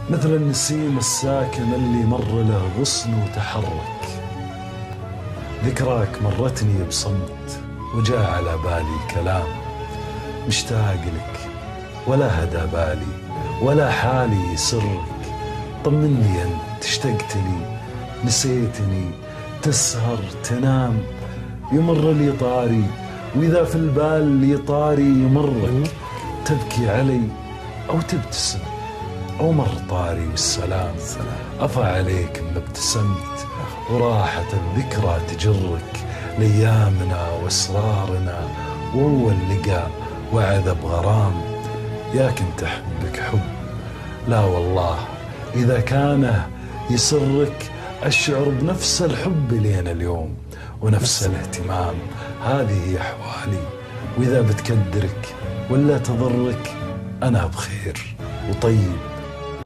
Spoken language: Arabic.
مثل النسيم الساكن اللي مر له غصن وتحرك. ذكراك مرتني بصمت وجاء على بالي كلام. مشتاق لك ولا هدى بالي ولا حالي يسرك. طمني أنت اشتقت لي، نسيتني، تسهر تنام. يمر لي طاري وإذا في البال لي طاري يمرك. تبكي علي أو تبتسم أو مر طاري والسلام. أفى عليك إن ابتسمت وراحت الذكرى تجرك لأيامنا وأسرارنا وأول لقاء وعذب غرام. يا كنت أحبك حب لا والله إذا كان يسرك أشعر بنفس الحب لين اليوم ونفس الاهتمام. هذه هي أحوالي وإذا بتكدرك ولا تضرك أنا بخير وطيب